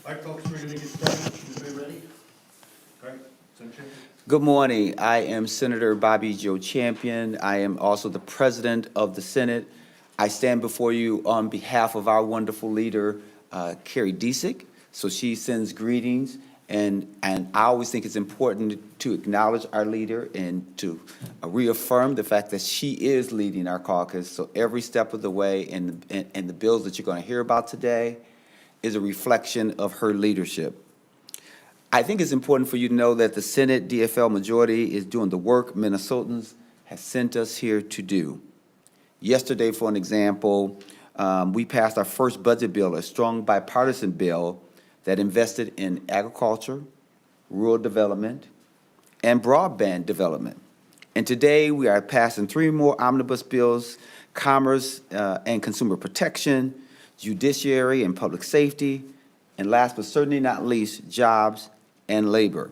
All right, folks, we're going to get started. Everybody ready? All right, Senator Champion. Good morning. I am Senator Bobby Joe Champion. I am also the President of the Senate. I stand before you on behalf of our wonderful leader, Carrie Diesick. So she sends greetings, and I always think it's important to acknowledge our leader and to reaffirm the fact that she is leading our caucus. So every step of the way, and the bills that you're going to hear about today is a reflection of her leadership. I think it's important for you to know that the Senate DFL majority is doing the work Minnesotans have sent us here to do. Yesterday, for an example, we passed our first budget bill, a strong bipartisan bill that invested in agriculture, rural development, and broadband development. And today, we are passing 3 more omnibus bills: commerce and consumer protection, judiciary and public safety, and last but certainly not least, jobs and labor.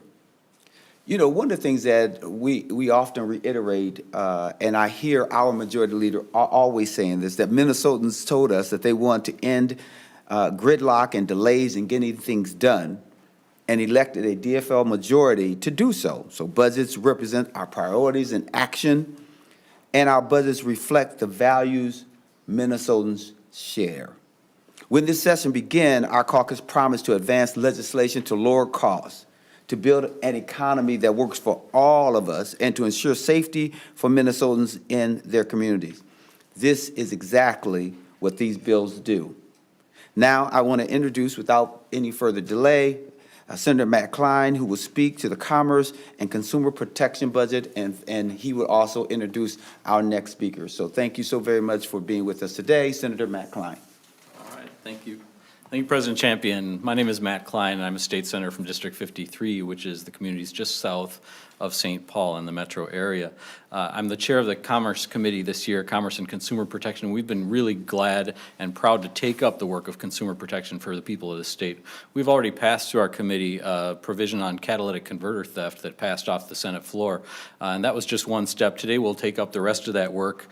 You know, one of the things that we often reiterate, and I hear our majority leader always saying this, that Minnesotans told us that they want to end gridlock and delays in getting things done, and elected a DFL majority to do so. So budgets represent our priorities and action, and our budgets reflect the values Minnesotans share. When this session began, our caucus promised to advance legislation to lower costs, to build an economy that works for all of us, and to ensure safety for Minnesotans in their communities. This is exactly what these bills do. Now, I want to introduce, without any further delay, Senator Matt Klein, who will speak to the Commerce and Consumer Protection budget, and he will also introduce our next speaker. So thank you so very much for being with us today, Senator Matt Klein. Thank you. Thank you, President Champion. My name is Matt Klein, and I'm a state senator from District 53, which is the communities just south of St. Paul in the metro area. I'm the chair of the Commerce Committee this year, Commerce and Consumer Protection. We've been really glad and proud to take up the work of consumer protection for the people of the state. We've already passed through our committee a provision on catalytic converter theft that passed off the Senate floor, and that was just one step. Today we'll take up the rest of that work.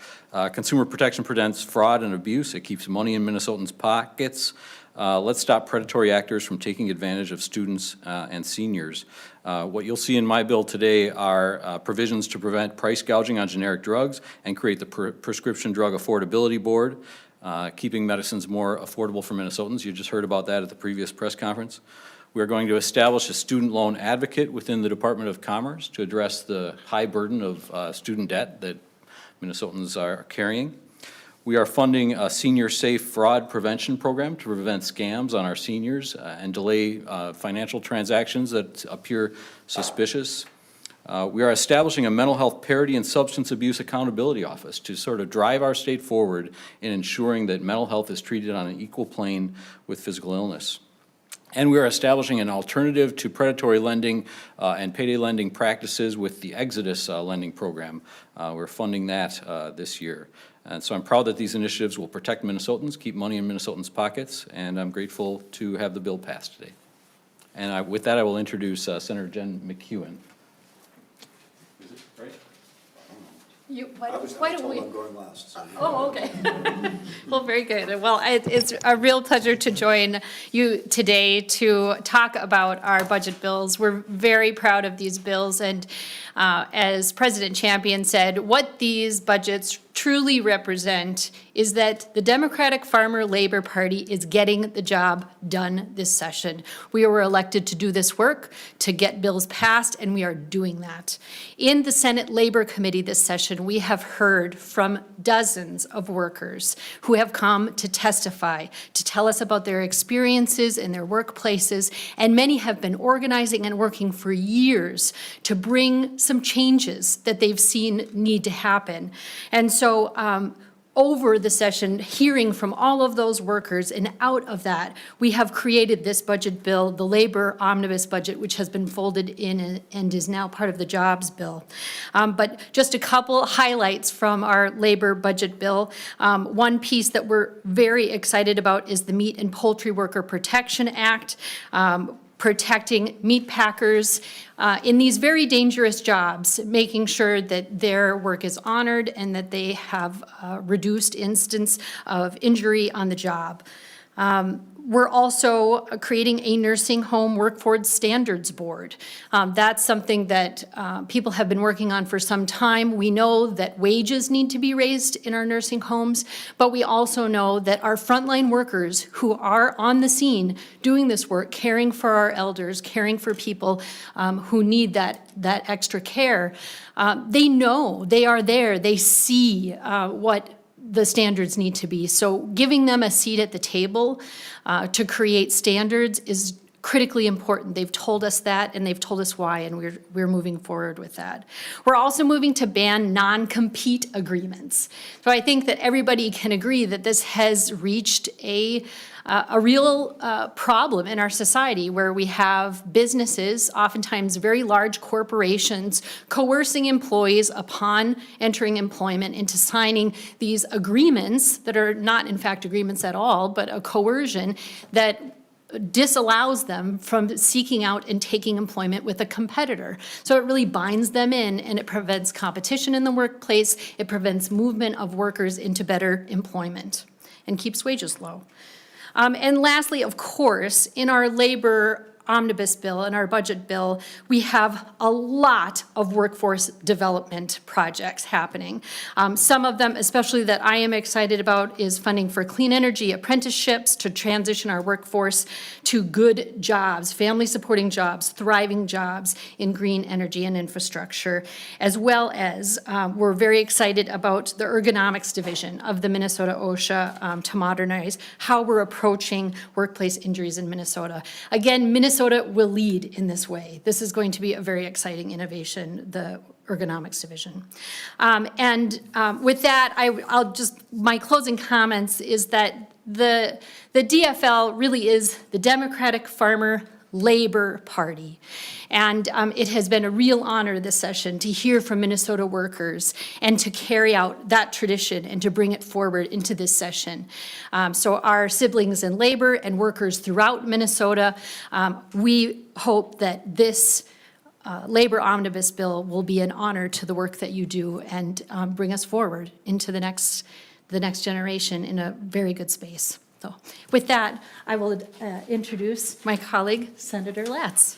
Consumer protection prevents fraud and abuse. It keeps money in Minnesotans' pockets. Let's stop predatory actors from taking advantage of students and seniors. What you'll see in my bill today are provisions to prevent price gouging on generic drugs and create the Prescription Drug Affordability Board, keeping medicines more affordable for Minnesotans. You just heard about that at the previous press conference. We are going to establish a student loan advocate within the Department of Commerce to address the high burden of student debt that Minnesotans are carrying. We are funding a senior safe fraud prevention program to prevent scams on our seniors and delay financial transactions that appear suspicious. We are establishing a mental health parity and substance abuse accountability office to sort of drive our state forward in ensuring that mental health is treated on an equal plane with physical illness. And we are establishing an alternative to predatory lending and payday lending practices with the Exodus lending program. We're funding that this year. And so I'm proud that these initiatives will protect Minnesotans, keep money in Minnesotans' pockets, and I'm grateful to have the bill passed today. And with that, I will introduce Senator Jen McEwen. Is it right? Why don't we? I'm going last. So Oh, okay. Well, very good. Well, it's a real pleasure to join you today to talk about our budget bills. We're very proud of these bills, and as President Champion said, what these budgets truly represent is that the Democratic Farmer Labor Party is getting the job done this session. We were elected to do this work, to get bills passed, and we are doing that. In the Senate Labor Committee this session, we have heard from dozens of workers who have come to testify, to tell us about their experiences in their workplaces, and many have been organizing and working for years to bring some changes that they've seen need to happen. And so over the session, hearing from all of those workers, and out of that, we have created this budget bill, the labor omnibus budget, which has been folded in and is now part of the jobs bill. But just a couple highlights from our labor budget bill. One piece that we're very excited about is the Meat and Poultry Worker Protection Act. Protecting meat packers in these very dangerous jobs, making sure that their work is honored and that they have a reduced instance of injury on the job. We're also creating a nursing home workforce standards board. That's something that people have been working on for some time. We know that wages need to be raised in our nursing homes, but we also know that our frontline workers who are on the scene doing this work, caring for our elders, caring for people who need that extra care, they know, they are there, they see what the standards need to be. So giving them a seat at the table to create standards is critically important. They've told us that, and they've told us why, and we're moving forward with that. We're also moving to ban non-compete agreements. So I think that everybody can agree that this has reached a real problem in our society, where we have businesses, oftentimes very large corporations, coercing employees upon entering employment into signing these agreements that are not in fact agreements at all, but a coercion that disallows them from seeking out and taking employment with a competitor. So it really binds them in, and it prevents competition in the workplace. It prevents movement of workers into better employment and keeps wages low. And lastly, of course, in our labor omnibus bill and our budget bill, we have a lot of workforce development projects happening. Some of them, especially that I am excited about, is funding for clean energy apprenticeships to transition our workforce to good jobs, family supporting jobs, thriving jobs in green energy and infrastructure, as well as we're very excited about the ergonomics division of the Minnesota OSHA to modernize how we're approaching workplace injuries in Minnesota. Again, Minnesota will lead in this way. This is going to be a very exciting innovation, the ergonomics division. With that, I'll just, my closing comments is that the DFL really is the Democratic Farmer Labor Party. And it has been a real honor this session to hear from Minnesota workers and to carry out that tradition and to bring it forward into this session. So our siblings in labor and workers throughout Minnesota, we hope that this labor omnibus bill will be an honor to the work that you do and bring us forward into the next generation in a very good space. So with that, I will introduce my colleague, Senator Latz.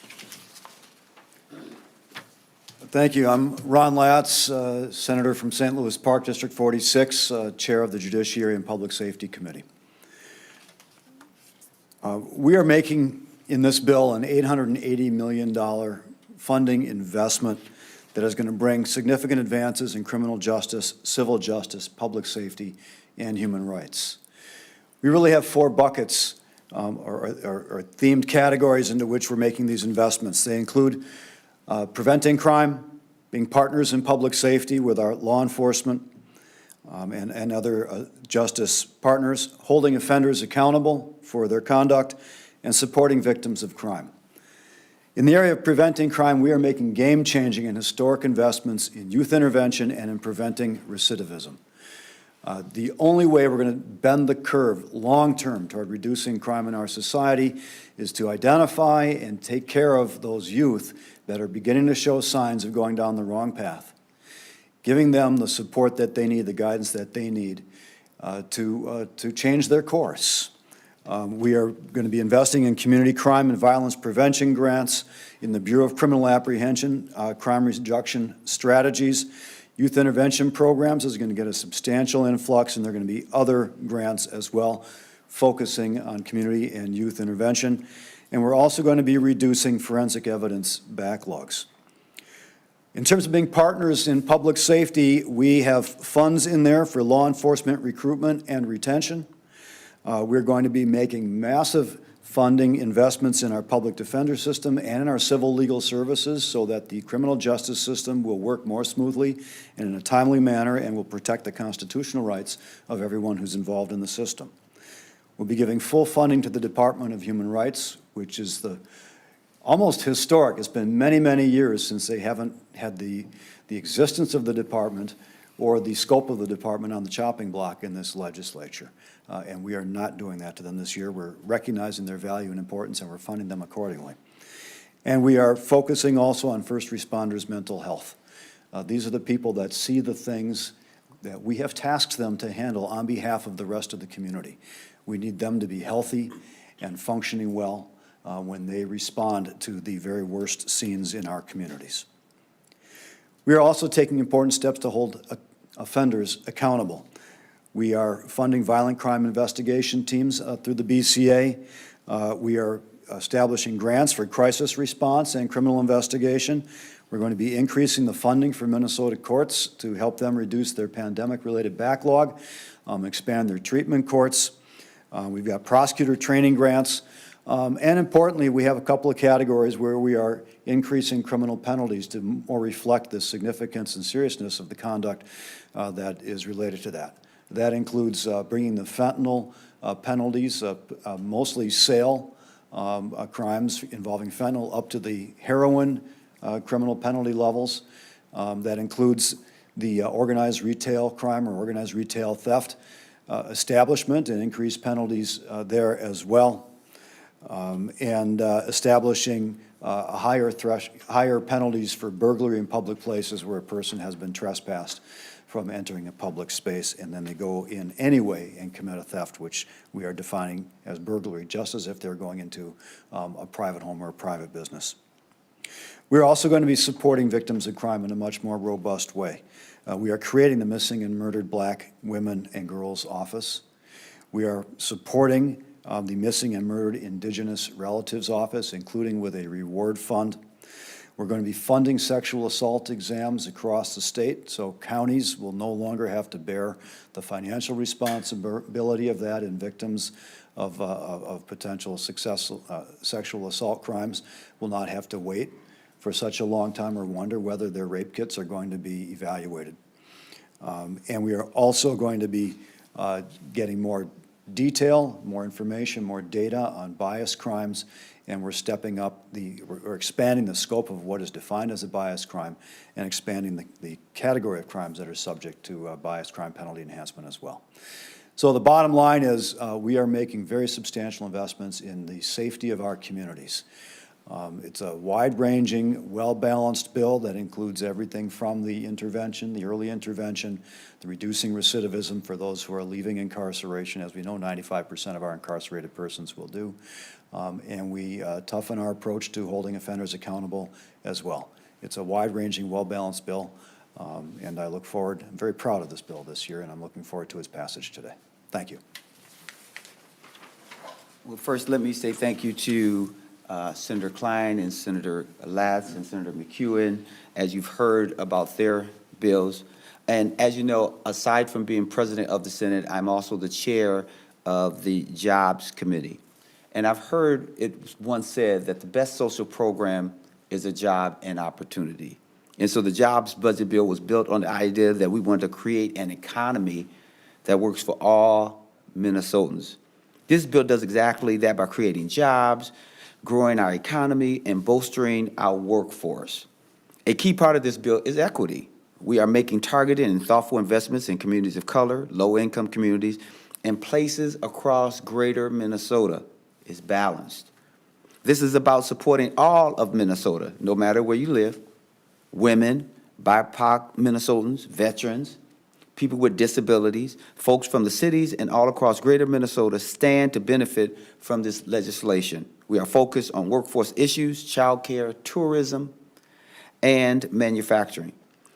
Thank you. I'm Ron Latz, Senator from St. Louis Park, District 46, Chair of the Judiciary and Public Safety Committee. We are making in this bill an $880 million funding investment that is going to bring significant advances in criminal justice, civil justice, public safety, and human rights. We really have four buckets or themed categories into which we're making these investments. They include preventing crime, being partners in public safety with our law enforcement and other justice partners, holding offenders accountable for their conduct, and supporting victims of crime. In the area of preventing crime, we are making game-changing and historic investments in youth intervention and in preventing recidivism. The only way we're going to bend the curve long-term toward reducing crime in our society is to identify and take care of those youth that are beginning to show signs of going down the wrong path, giving them the support that they need, the guidance that they need to change their course. We are going to be investing in community crime and violence prevention grants, in the Bureau of Criminal Apprehension, crime reduction strategies. Youth intervention programs is going to get a substantial influx, and there are going to be other grants as well, focusing on community and youth intervention. And we're also going to be reducing forensic evidence backlogs. In terms of being partners in public safety, we have funds in there for law enforcement recruitment and retention. We're going to be making massive funding investments in our public defender system and in our civil legal services so that the criminal justice system will work more smoothly and in a timely manner and will protect the constitutional rights of everyone who's involved in the system. We'll be giving full funding to the Department of Human Rights, which is almost historic. It's been many, many years since they haven't had the existence of the department or the scope of the department on the chopping block in this legislature. And we are not doing that to them this year. We're recognizing their value and importance, and we're funding them accordingly. And we are focusing also on first responders' mental health. These are the people that see the things that we have tasked them to handle on behalf of the rest of the community. We need them to be healthy and functioning well when they respond to the very worst scenes in our communities. We are also taking important steps to hold offenders accountable. We are funding violent crime investigation teams through the BCA. We are establishing grants for crisis response and criminal investigation. We're going to be increasing the funding for Minnesota courts to help them reduce their pandemic-related backlog, expand their treatment courts. We've got prosecutor training grants. And importantly, we have a couple of categories where we are increasing criminal penalties to more reflect the significance and seriousness of the conduct that is related to that. That includes bringing the fentanyl penalties, mostly sale crimes involving fentanyl, up to the heroin criminal penalty levels. That includes the organized retail crime or organized retail theft establishment and increased penalties there as well. And establishing higher penalties for burglary in public places where a person has been trespassed from entering a public space, and then they go in anyway and commit a theft, which we are defining as burglary, just as if they're going into a private home or a private business. We're also going to be supporting victims of crime in a much more robust way. We are creating the Missing and Murdered Black Women and Girls Office. We are supporting the Missing and Murdered Indigenous Relatives Office, including with a reward fund. We're going to be funding sexual assault exams across the state, so counties will no longer have to bear the financial responsibility of that, and victims of potential sexual assault crimes will not have to wait for such a long time or wonder whether their rape kits are going to be evaluated. And we are also going to be getting more detail, more information, more data on bias crimes, and we're stepping up we're expanding the scope of what is defined as a bias crime and expanding the category of crimes that are subject to bias crime penalty enhancement as well. So the bottom line is we are making very substantial investments in the safety of our communities. It's a wide-ranging, well-balanced bill that includes everything from the intervention, the early intervention, the reducing recidivism for those who are leaving incarceration. As we know, 95% of our incarcerated persons will do. And we toughen our approach to holding offenders accountable as well. It's a wide-ranging, well-balanced bill, and I look forward, I'm very proud of this bill this year, and I'm looking forward to its passage today. Thank you. Well, first, let me say thank you to Senator Klein and Senator Latz and Senator McEwen, as you've heard about their bills. And as you know, aside from being president of the Senate, I'm also the chair of the Jobs Committee. And I've heard it once said that the best social program is a job and opportunity. And so the jobs budget bill was built on the idea that we wanted to create an economy that works for all Minnesotans. This bill does exactly that by creating jobs, growing our economy, and bolstering our workforce. A key part of this bill is equity. We are making targeted and thoughtful investments in communities of color, low-income communities, and places across greater Minnesota. Is balanced. This is about supporting all of Minnesota, no matter where you live, women, BIPOC Minnesotans, veterans, people with disabilities, folks from the cities and all across greater Minnesota stand to benefit from this legislation. We are focused on workforce issues, childcare, tourism, and manufacturing.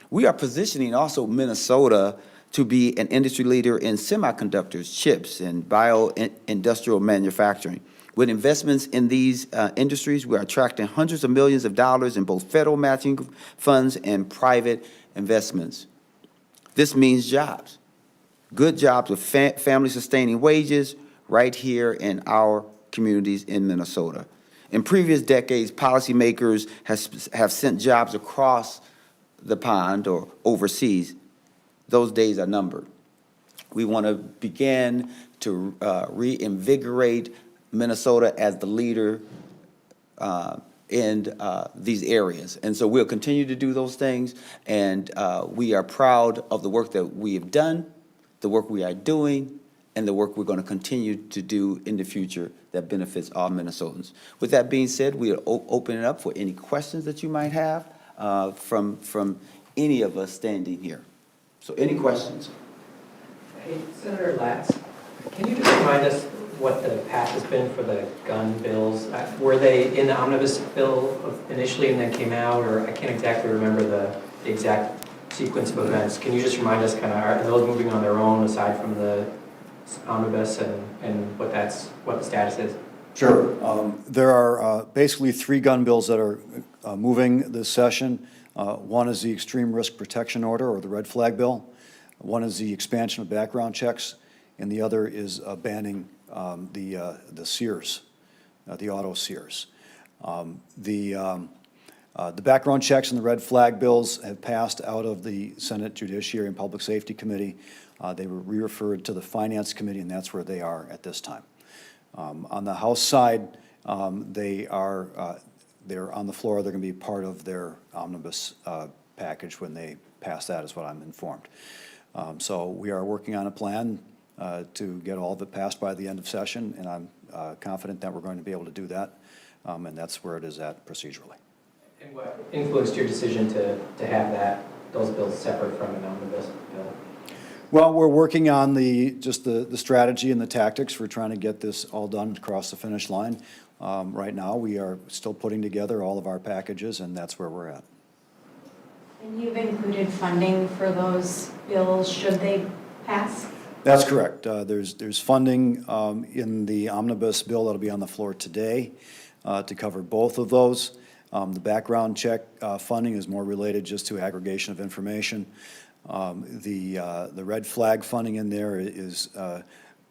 We are positioning also Minnesota to be an industry leader in semiconductors, chips, and bio-industrial manufacturing. With investments in these industries, we are attracting hundreds of millions of dollars in both federal matching funds and private investments. This means jobs, good jobs with family-sustaining wages right here in our communities in Minnesota. In previous decades, policymakers have sent jobs across the pond or overseas. Those days are numbered. We want to begin to reinvigorate Minnesota as the leader in these areas. And so we'll continue to do those things, and we are proud of the work that we have done, the work we are doing, and the work we're going to continue to do in the future that benefits all Minnesotans. With that being said, we'll open it up for any questions that you might have from any of us standing here. So any questions? Hey, Senator Latz, can you just remind us what the path has been for the gun bills? Were they in the omnibus bill initially and then came out, or I can't exactly remember the exact sequence of events. Can you just remind us kind of, are those moving on their own aside from the omnibus and what the status is? Sure. There are basically three gun bills that are moving this session. One is the Extreme Risk Protection Order, or the red flag bill. One is the expansion of background checks, and the other is banning the Sears, the auto Sears. The background checks and the red flag bills have passed out of the Senate Judiciary and Public Safety Committee. They were re-referred to the Finance Committee, and that's where they are at this time. On the House side, they're on the floor. They're going to be part of their omnibus package when they pass that, is what I'm informed. So we are working on a plan to get all of it passed by the end of session, and I'm confident that we're going to be able to do that, and that's where it is at procedurally. And what influenced your decision to have those bills separate from an omnibus bill? Well, we're working on the strategy and the tactics for trying to get this all done across the finish line. Right now, we are still putting together all of our packages, and that's where we're at. And you've included funding for those bills should they pass? That's correct. There's funding in the omnibus bill that'll be on the floor today to cover both of those. The background check funding is more related just to aggregation of information. The red flag funding in there is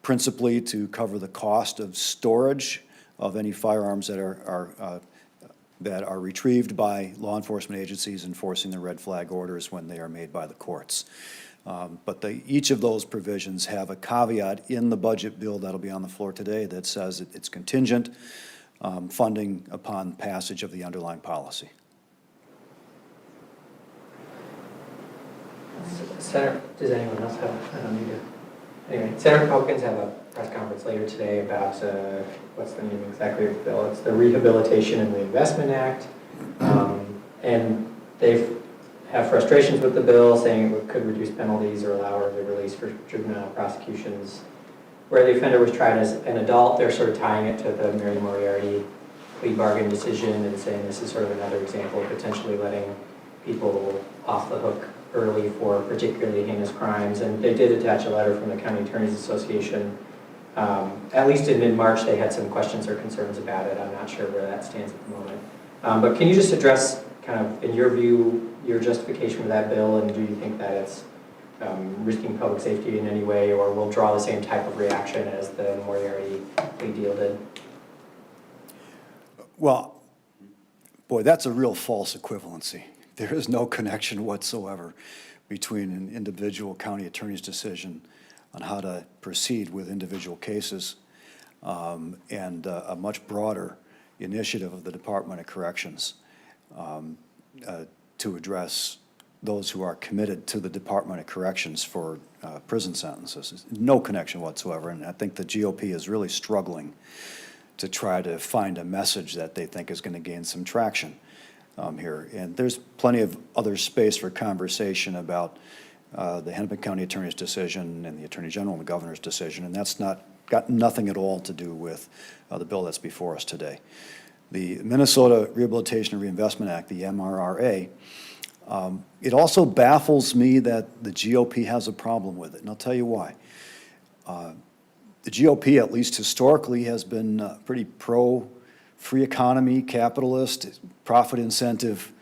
principally to cover the cost of storage of any firearms that are retrieved by law enforcement agencies enforcing the red flag orders when they are made by the courts. But each of those provisions have a caveat in the budget bill that'll be on the floor today that says it's contingent funding upon passage of the underlying policy. Senator, does anyone else have, I don't need to. Anyway, Senator Republicans have a press conference later today about, what's the name exactly of the bill? It's the Rehabilitation and Reinvestment Act. And they have frustrations with the bill, saying it could reduce penalties or allow early release for juvenile prosecutions. Where the offender was tried as an adult, they're sort of tying it to the Mary Moriarty plea bargain decision and saying this is sort of another example of potentially letting people off the hook early for particularly heinous crimes. And they did attach a letter from the County Attorneys Association. At least in mid-March, they had some questions or concerns about it. I'm not sure where that stands at the moment. But can you just address, kind of, in your view, your justification for that bill, and do you think that it's risking public safety in any way, or will draw the same type of reaction as the Moriarty plea deal did? Well, boy, that's a real false equivalency. There is no connection whatsoever between an individual county attorney's decision on how to proceed with individual cases and a much broader initiative of the Department of Corrections to address those who are committed to the Department of Corrections for prison sentences. No connection whatsoever, and I think the GOP is really struggling to try to find a message that they think is going to gain some traction here. And there's plenty of other space for conversation about the Hennepin County Attorney's decision and the Attorney General and the Governor's decision, and that's got nothing at all to do with the bill that's before us today. The Minnesota Rehabilitation Reinvestment Act, the MRRA, it also baffles me that the GOP has a problem with it, and I'll tell you why. The GOP, at least historically, has been pretty pro-free economy, capitalist, profit incentive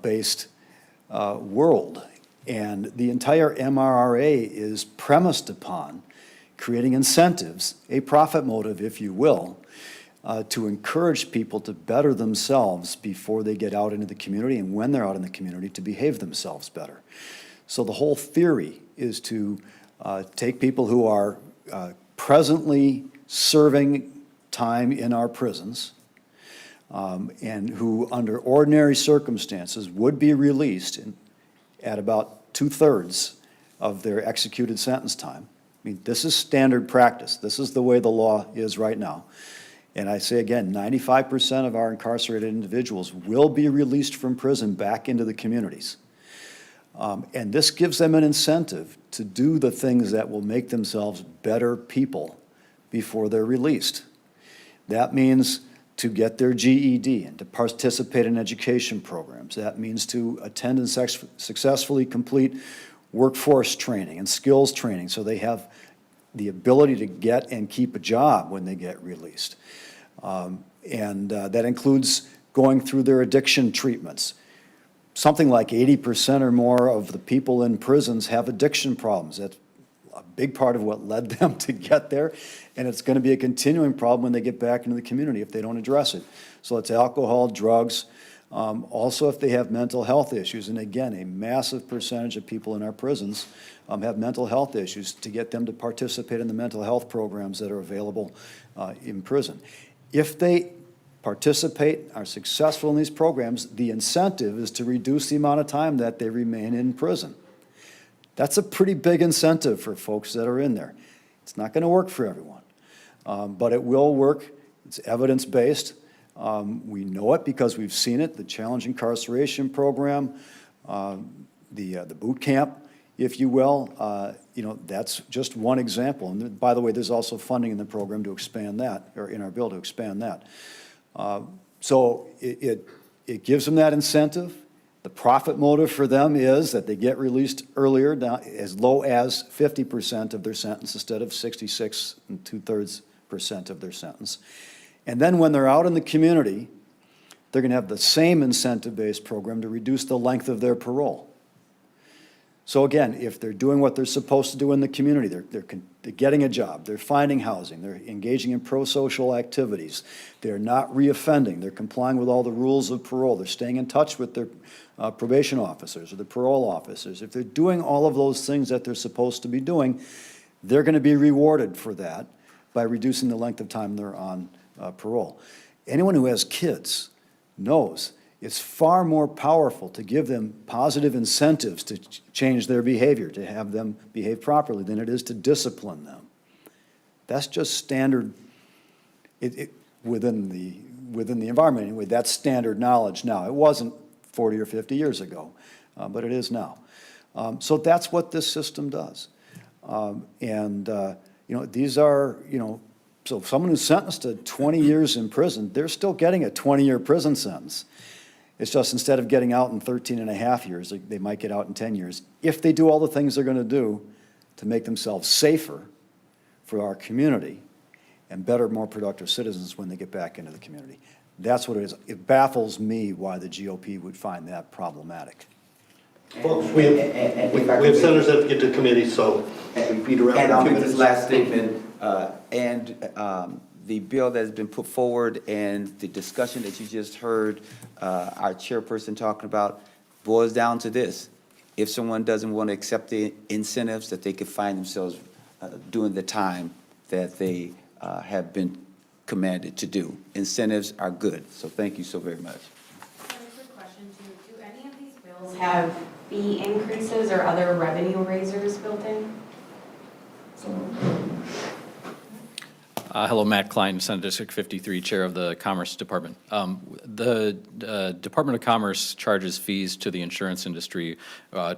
based world. And the entire MRRA is premised upon creating incentives, a profit motive, if you will, to encourage people to better themselves before they get out into the community, and when they're out in the community, to behave themselves better. So the whole theory is to take people who are presently serving time in our prisons and who, under ordinary circumstances, would be released at about 2/3 of their executed sentence time. I mean, this is standard practice. This is the way the law is right now. And I say again, 95% of our incarcerated individuals will be released from prison back into the communities. And this gives them an incentive to do the things that will make themselves better people before they're released. That means to get their GED and to participate in education programs. That means to attend and successfully complete workforce training and skills training so they have the ability to get and keep a job when they get released. That includes going through their addiction treatments. Something like 80% or more of the people in prisons have addiction problems. That's a big part of what led them to get there, and it's going to be a continuing problem when they get back into the community if they don't address it. So it's alcohol, drugs, also if they have mental health issues, and again, a massive percentage of people in our prisons have mental health issues, to get them to participate in the mental health programs that are available in prison. If they participate, are successful in these programs, the incentive is to reduce the amount of time that they remain in prison. That's a pretty big incentive for folks that are in there. It's not going to work for everyone, but it will work. It's evidence-based. We know it because we've seen it, the challenge incarceration program, the boot camp, if you will. That's just one example. And by the way, there's also funding in the program to expand that, or in our bill to expand that. So it gives them that incentive. The profit motive for them is that they get released earlier, down as low as 50% of their sentence instead of 66 2/3% of their sentence. And then when they're out in the community, they're going to have the same incentive-based program to reduce the length of their parole. So again, if they're doing what they're supposed to do in the community, they're getting a job, they're finding housing, they're engaging in pro-social activities, they're not reoffending, they're complying with all the rules of parole, they're staying in touch with their probation officers or the parole officers. If they're doing all of those things that they're supposed to be doing, they're going to be rewarded for that by reducing the length of time they're on parole. Anyone who has kids knows it's far more powerful to give them positive incentives to change their behavior, to have them behave properly, than it is to discipline them. That's just standard within the environment. Anyway, that's standard knowledge now. It wasn't 40 or 50 years ago, but it is now. So that's what this system does. These are, so someone who's sentenced to 20 years in prison, they're still getting a 20-year prison sentence. It's just instead of getting out in 13 and a half years, they might get out in 10 years, if they do all the things they're going to do to make themselves safer for our community and better, more productive citizens when they get back into the community. That's what it is. It baffles me why the GOP would find that problemac. Folks, we have senators that have to get to committee, so repeat around. And I'll make this last statement, the bill that has been put forward and the discussion that you just heard our chairperson talking about boils down to this. If someone doesn't want to accept the incentives, that they could find themselves doing the time that they have been commanded to do. Incentives are good, so thank you so very much. A quick question too. Do any of these bills have fee increases or other revenue raisers built in? Hello, Matt Klein, Senate District 53, Chair of the Commerce Department. The Department of Commerce charges fees to the insurance industry,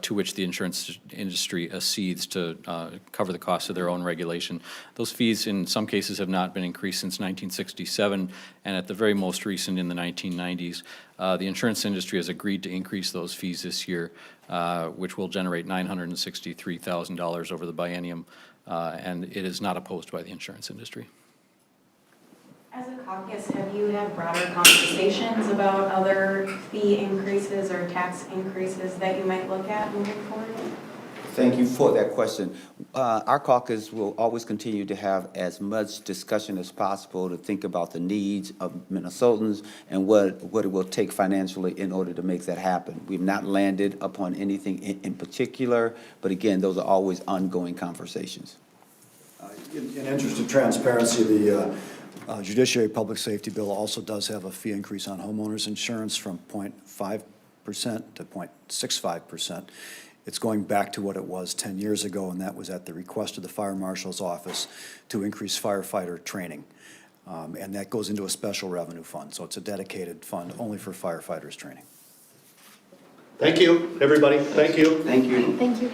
to which the insurance industry accedes to cover the cost of their own regulation. Those fees, in some cases, have not been increased since 1967, and at the very most recent, in the 1990s. The insurance industry has agreed to increase those fees this year, which will generate $963,000 over the biennium, and it is not opposed by the insurance industry. As a caucus, have you had broader conversations about other fee increases or tax increases that you might look at moving forward? Thank you for that question. Our caucus will always continue to have as much discussion as possible to think about the needs of Minnesotans and what it will take financially in order to make that happen. We've not landed upon anything in particular, but again, those are always ongoing conversations. In interest of transparency, the Judiciary Public Safety Bill also does have a fee increase on homeowners insurance from 0.5% to 0.65%. It's going back to what it was 10 years ago, and that was at the request of the Fire Marshal's office to increase firefighter training. And that goes into a special revenue fund, so it's a dedicated fund only for firefighters training. Thank you, everybody. Thank you. Thank you. Thank you.